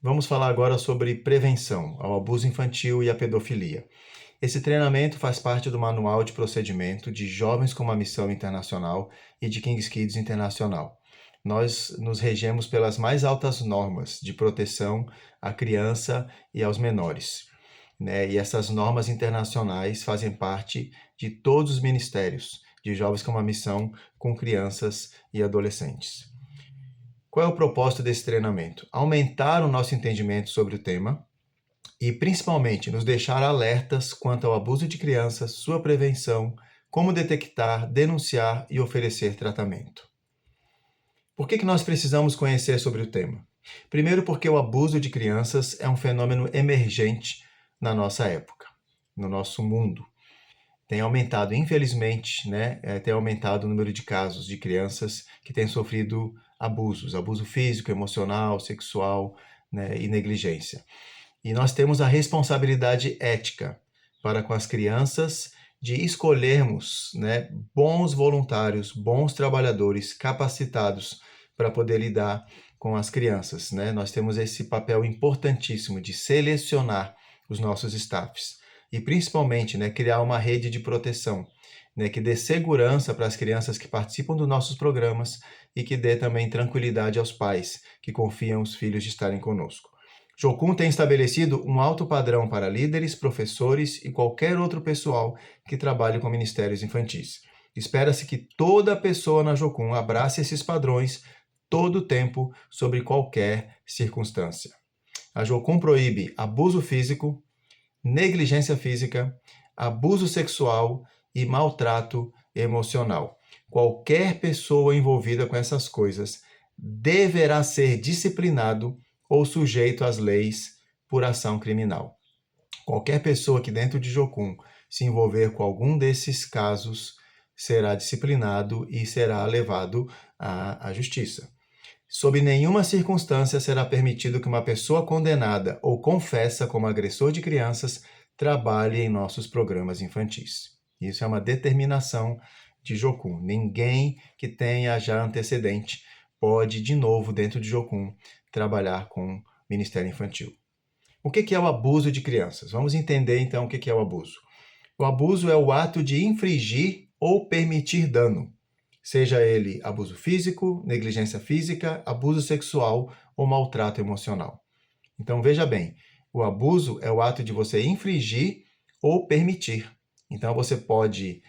Vamos falar agora sobre prevenção ao abuso infantil e à pedofilia. Esse treinamento faz parte do Manual de Procedimento de Jovens com uma Missão Internacional e de King's Kids Internacional. Nós nos regemos pelas mais altas normas de proteção à criança e aos menores, né? E essas normas internacionais fazem parte de todos os ministérios de Jovens com uma Missão com crianças e adolescentes. Qual é o propósito desse treinamento? Aumentar o nosso entendimento sobre o tema e, principalmente, nos deixar alertas quanto ao abuso de crianças, sua prevenção, como detectar, denunciar e oferecer tratamento. Por que nós precisamos conhecer sobre o tema? Primeiro, porque o abuso de crianças é um fenômeno emergente na nossa época, no nosso mundo. Tem aumentado, infelizmente, tem aumentado o número de casos de crianças que têm sofrido abuso físico, emocional, sexual, né, e negligência. E nós temos a responsabilidade ética para com as crianças de escolhermos, né, bons voluntários, bons trabalhadores capacitados para poder lidar com as crianças, né? Nós temos esse papel importantíssimo de selecionar os nossos staffs e principalmente, né, criar uma rede de proteção, né, que dê segurança para as crianças que participam dos nossos programas e que dê também tranquilidade aos pais que confiam os filhos de estarem conosco. Jocum tem estabelecido um alto padrão para líderes, professores e qualquer outro pessoal que trabalhe com ministérios infantis. Espera-se que toda pessoa na Jocum abrace esses padrões todo o tempo, sobre qualquer circunstância. A Jocum proíbe abuso físico, negligência física, abuso sexual e maltrato emocional. Qualquer pessoa envolvida com essas coisas deverá ser disciplinado ou sujeito às leis por ação criminal. Qualquer pessoa que dentro de Jocum se envolver com algum desses casos será disciplinado e será levado à justiça. Sob nenhuma circunstância será permitido que uma pessoa condenada ou confessa como agressor de crianças trabalhe em nossos programas infantis. Isso é uma determinação de Jocum. Ninguém que tenha já antecedente pode, de novo, dentro de Jocum, trabalhar com Ministério Infantil. O que é o abuso de crianças? Vamos entender, então, o que é o abuso. O abuso é o ato de infligir ou permitir dano, seja ele abuso físico, negligência física, abuso sexual ou maltrato emocional. Então, veja bem, o abuso é o ato de você infligir ou permitir. Então, você pode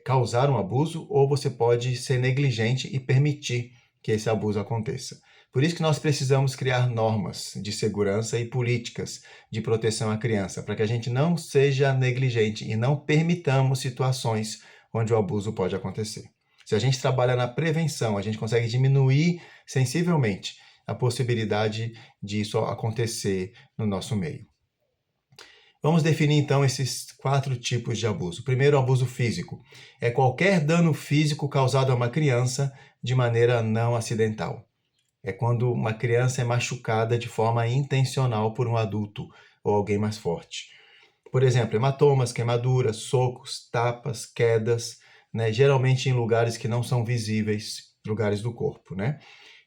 causar um abuso ou você pode ser negligente e permitir que esse abuso aconteça. Por isso que nós precisamos criar normas de segurança e políticas de proteção à criança, para que a gente não seja negligente e não permitamos situações onde o abuso pode acontecer. Se a gente trabalha na prevenção, a gente consegue diminuir sensivelmente a possibilidade disso acontecer no nosso meio. Vamos definir então esses 4 tipos de abuso. Primeiro, o abuso físico. É qualquer dano físico causado a uma criança de maneira não acidental. É quando uma criança é machucada de forma intencional por um adulto ou alguém mais forte. Por exemplo, hematomas, queimaduras, socos, tapas, quedas, né? Geralmente em lugares que não são visíveis, lugares do corpo, né?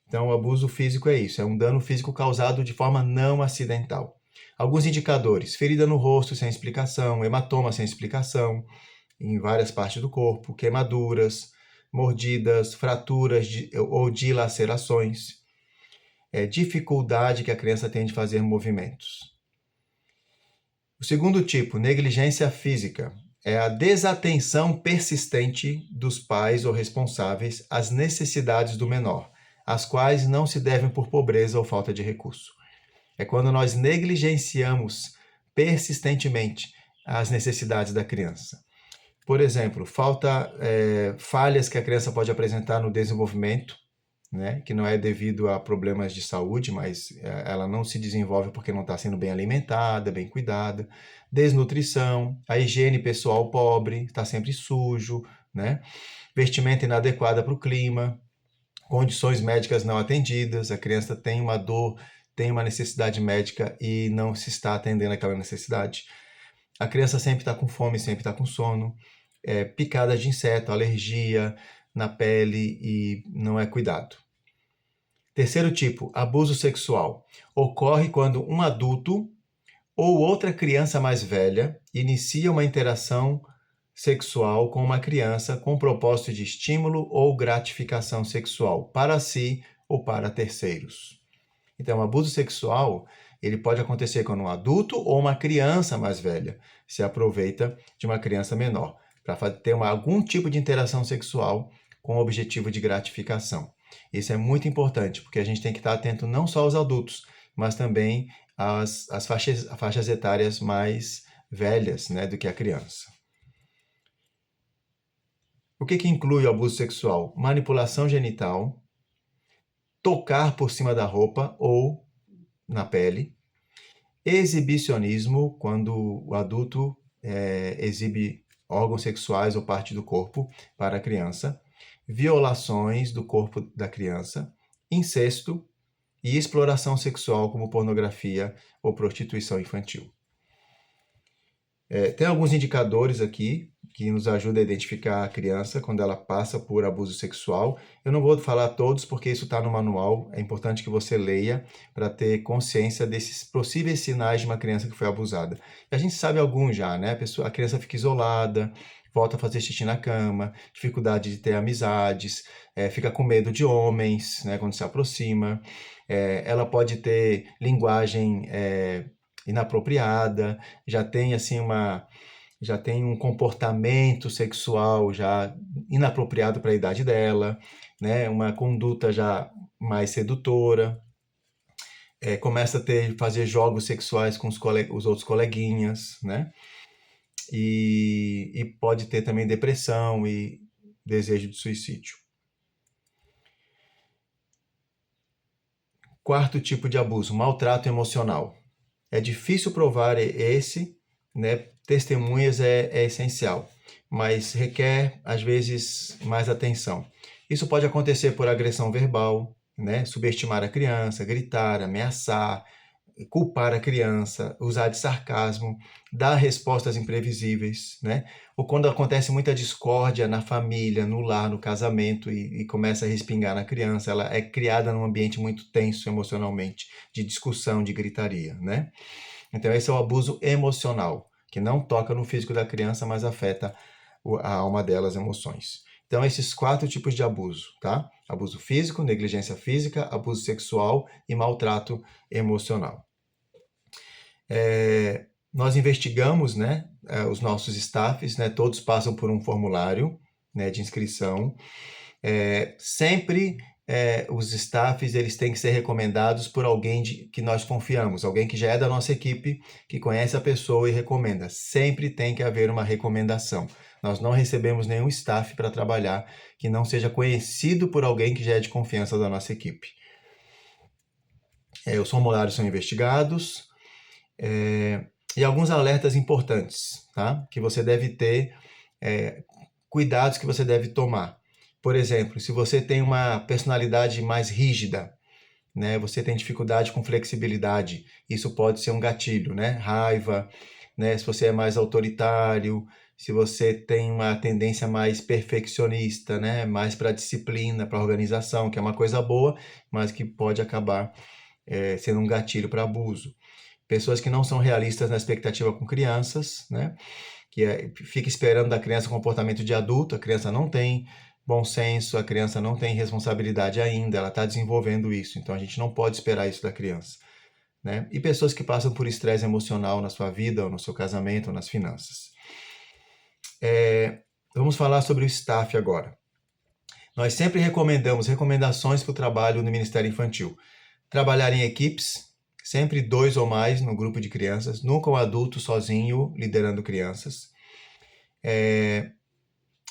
Então, o abuso físico é isso, é um dano físico causado de forma não acidental. Alguns indicadores: ferida no rosto sem explicação, hematoma sem explicação em várias partes do corpo, queimaduras, mordidas, fraturas ou dilacerações, dificuldade que a criança tem de fazer movimentos. O segundo tipo, negligência física, é a desatenção persistente dos pais ou responsáveis às necessidades do menor, as quais não se devem por pobreza ou falta de recurso. É quando nós negligenciamos persistentemente as necessidades da criança. Por exemplo, falhas que a criança pode apresentar no desenvolvimento, né, que não é devido a problemas de saúde, mas ela não se desenvolve porque não está sendo bem alimentada, bem cuidada. Desnutrição, a higiene pessoal pobre, está sempre sujo, né? Vestimenta inadequada para o clima, condições médicas não atendidas, a criança tem uma dor, tem uma necessidade médica e não se está atendendo aquela necessidade. A criança sempre está com fome, sempre está com sono, picadas de inseto, alergia na pele e não é cuidado. Terceiro tipo, abuso sexual. Ocorre quando um adulto ou outra criança mais velha inicia uma interação sexual com uma criança com o propósito de estímulo ou gratificação sexual para si ou para terceiros. Então, o abuso sexual, ele pode acontecer quando um adulto ou uma criança mais velha se aproveita de uma criança menor para ter algum tipo de interação sexual com o objetivo de gratificação. Isso é muito importante, porque a gente tem que estar atento não só aos adultos, mas também às faixas etárias mais velhas, né, do que a criança. O que inclui o abuso sexual? Manipulação genital, tocar por cima da roupa ou na pele, exibicionismo, quando o adulto exibe órgãos sexuais ou parte do corpo para a criança, violações do corpo da criança, incesto e exploração sexual como pornografia ou prostituição infantil. Tem alguns indicadores aqui que nos ajudam a identificar a criança quando ela passa por abuso sexual. Eu não vou falar todos porque isso está no manual. É importante que você leia para ter consciência desses possíveis sinais de uma criança que foi abusada. E a gente sabe alguns já, né? A criança fica isolada, volta a fazer xixi na cama, dificuldade de ter amizades, fica com medo de homens, né, quando se aproxima. Ela pode ter linguagem inapropriada, já tem um comportamento sexual já inapropriado para a idade dela, né? Uma conduta já mais sedutora, começa a fazer jogos sexuais com os outros coleguinhas, né? E pode ter também depressão e desejo de suicídio. Quarto tipo de abuso, maltrato emocional. É difícil provar esse, né? Testemunhas é essencial, mas requer, às vezes, mais atenção. Isso pode acontecer por agressão verbal, né? Subestimar a criança, gritar, ameaçar, culpar a criança, usar de sarcasmo, dar respostas imprevisíveis, né? Ou quando acontece muita discórdia na família, no lar, no casamento e começa a respingar na criança, ela é criada num ambiente muito tenso emocionalmente, de discussão, de gritaria, né? Então esse é o abuso emocional, que não toca no físico da criança, mas afeta a alma dela, as emoções. Então esses 4 tipos de abuso, tá? Abuso físico, negligência física, abuso sexual e maltrato emocional. Nós investigamos, né, os nossos staffs, né, todos passam por um formulário, né, de inscrição. Sempre os staffs eles têm que ser recomendados por alguém que nós confiamos, alguém que já é da nossa equipe, que conhece a pessoa e recomenda. Sempre tem que haver uma recomendação. Nós não recebemos nenhum staff para trabalhar que não seja conhecido por alguém que já é de confiança da nossa equipe. Os formulários são investigados, e alguns alertas importantes, tá? Que você deve ter, cuidados que você deve tomar. Por exemplo, se você tem uma personalidade mais rígida, né? Você tem dificuldade com flexibilidade, isso pode ser um gatilho, né? Raiva, né? Se você é mais autoritário, se você tem uma tendência mais perfeccionista, né? Mais para disciplina, para organização, que é uma coisa boa, mas que pode acabar sendo um gatilho para abuso. Pessoas que não são realistas na expectativa com crianças, né? Que fica esperando da criança comportamento de adulto, a criança não tem bom senso, a criança não tem responsabilidade ainda, ela está desenvolvendo isso, então a gente não pode esperar isso da criança, né? E pessoas que passam por estresse emocional na sua vida, ou no seu casamento, ou nas finanças. Vamos falar sobre o staff agora. Nós sempre recomendamos recomendações para o trabalho no Ministério Infantil. Trabalhar em equipes, sempre 2 ou mais no grupo de crianças, nunca um adulto sozinho liderando crianças.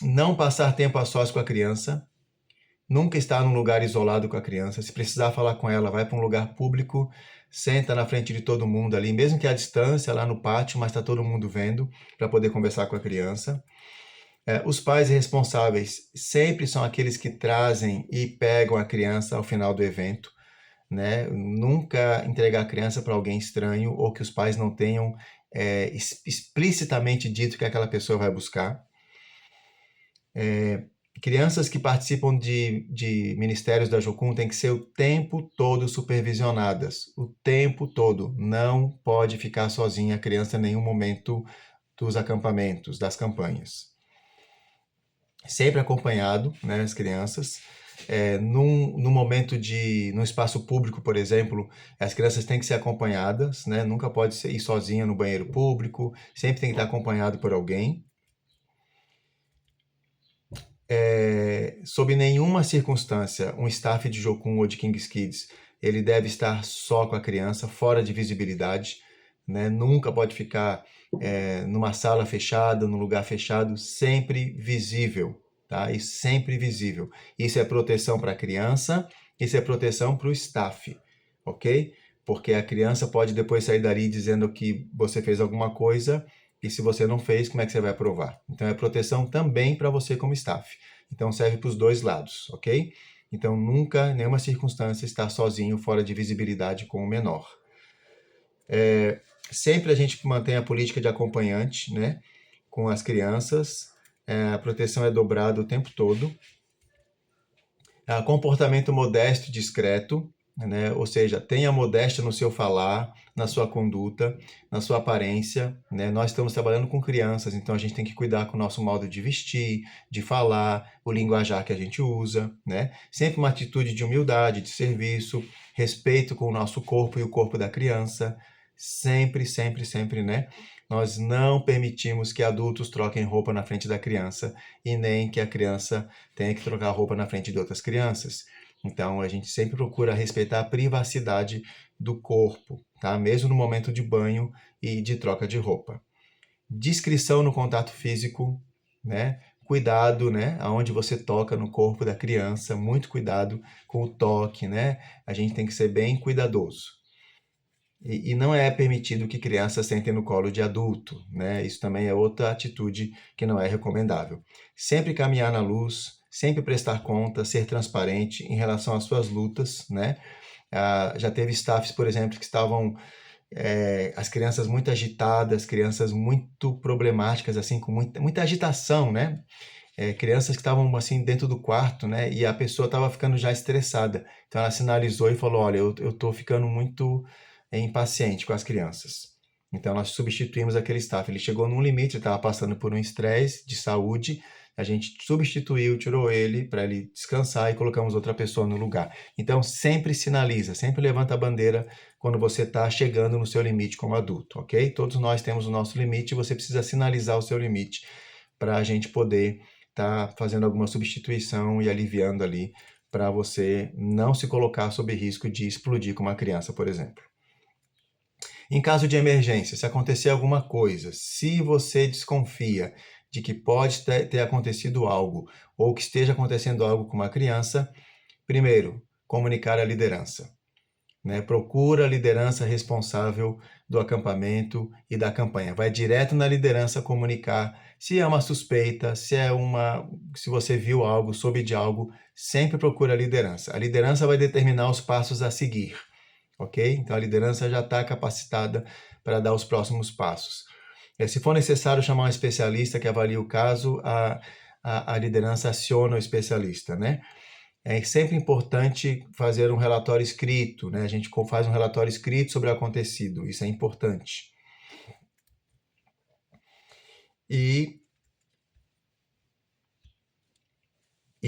Não passar tempo a sós com a criança, nunca estar num lugar isolado com a criança. Se precisar falar com ela, vai para um lugar público, senta na frente de todo mundo ali, mesmo que à distância, lá no pátio, mas está todo mundo vendo, para poder conversar com a criança. Os pais responsáveis sempre são aqueles que trazem e pegam a criança ao final do evento, né? Nunca entregar a criança para alguém estranho ou que os pais não tenham explicitamente dito que aquela pessoa vai buscar. Crianças que participam de ministérios da Jocum têm que ser o tempo todo supervisionadas. O tempo todo. Não pode ficar sozinha a criança em nenhum momento dos acampamentos, das campanhas. Sempre acompanhado, né, as crianças. No momento no espaço público, por exemplo, as crianças têm que ser acompanhadas, né? Nunca pode ir sozinha no banheiro público, sempre tem que estar acompanhado por alguém. Sob nenhuma circunstância, um staff de Jocum ou de King's Kids, ele deve estar só com a criança, fora de visibilidade, né? Nunca pode ficar numa sala fechada, num lugar fechado, sempre visível, tá? E sempre visível. Isso é proteção para a criança, isso é proteção para o staff, ok? Porque a criança pode depois sair dali dizendo que você fez alguma coisa e se você não fez, como é que você vai provar? Então é proteção também para você como staff. Então serve para os dois lados, ok? Então nunca, em nenhuma circunstância, estar sozinho, fora de visibilidade com o menor. Sempre a gente mantém a política de acompanhante, né? Com as crianças. A proteção é dobrada o tempo todo. Comportamento modesto e discreto, né? Ou seja, tenha modéstia no seu falar, na sua conduta, na sua aparência, né? Nós estamos trabalhando com crianças, então a gente tem que cuidar com o nosso modo de vestir, de falar, o linguajar que a gente usa, né? Sempre uma atitude de humildade, de serviço, respeito com o nosso corpo e o corpo da criança, sempre, sempre, sempre, né? Nós não permitimos que adultos troquem roupa na frente da criança e nem que a criança tenha que trocar roupa na frente de outras crianças. Então, a gente sempre procura respeitar a privacidade do corpo, tá? Mesmo no momento de banho e de troca de roupa. Discrição no contato físico, né? Cuidado, né? Aonde você toca no corpo da criança, muito cuidado com o toque, né? A gente tem que ser bem cuidadoso. E não é permitido que crianças sentem no colo de adulto, né? Isso também é outra atitude que não é recomendável. Sempre caminhar na luz, sempre prestar conta, ser transparente em relação às suas lutas, né? Já teve staffs, por exemplo, que estavam as crianças muito agitadas, crianças muito problemáticas, assim, com muita agitação, né? Crianças que estavam assim dentro do quarto, né? E a pessoa estava ficando já estressada. Então ela sinalizou e falou: olha, eu estou ficando muito impaciente com as crianças. Então nós substituímos aquele staff. Ele chegou num limite, ele estava passando por um estresse de saúde. A gente substituiu, tirou ele para ele descansar e colocamos outra pessoa no lugar. Então sempre sinaliza, sempre levanta a bandeira quando você está chegando no seu limite como adulto, ok? Todos nós temos o nosso limite e você precisa sinalizar o seu limite para a gente poder estar fazendo alguma substituição e aliviando ali para você não se colocar sob risco de explodir com uma criança, por exemplo. Em caso de emergência, se acontecer alguma coisa, se você desconfia de que pode ter acontecido algo ou que esteja acontecendo algo com uma criança, primeiro, comunicar à liderança. Né? Procura a liderança responsável do acampamento e da campanha. Vai direto na liderança comunicar se é uma suspeita, se você viu algo, soube de algo, sempre procura a liderança. A liderança vai determinar os passos a seguir, ok? Então a liderança já está capacitada para dar os próximos passos. Se for necessário chamar um especialista que avalie o caso, a liderança aciona o especialista, né? É sempre importante fazer um relatório escrito, né? A gente faz um relatório escrito sobre o acontecido, isso é importante. E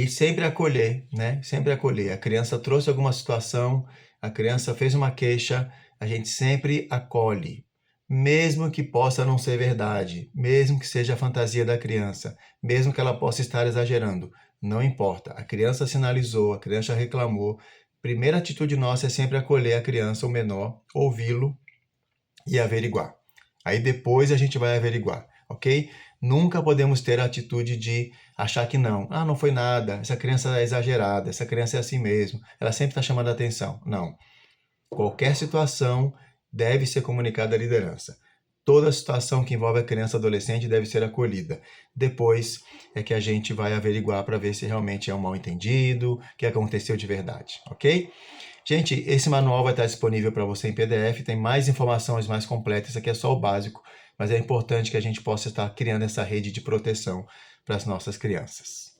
sempre acolher, né? Sempre acolher. A criança trouxe alguma situação, a criança fez uma queixa, a gente sempre acolhe. Mesmo que possa não ser verdade, mesmo que seja a fantasia da criança, mesmo que ela possa estar exagerando, não importa. A criança sinalizou, a criança reclamou. Primeira atitude nossa é sempre acolher a criança, o menor, ouvi-lo e averiguar. Aí depois a gente vai averiguar, ok? Nunca podemos ter a atitude de achar que não. Não foi nada, essa criança é exagerada, essa criança é assim mesmo, ela sempre está chamando a atenção. Não. Qualquer situação deve ser comunicada à liderança. Toda situação que envolve a criança e adolescente deve ser acolhida. Depois é que a gente vai averiguar para ver se realmente é um mal-entendido, o que aconteceu de verdade, ok? Gente, esse manual vai estar disponível para você em PDF, tem mais informações mais completas, isso aqui é só o básico, mas é importante que a gente possa estar criando essa rede de proteção para as nossas crianças.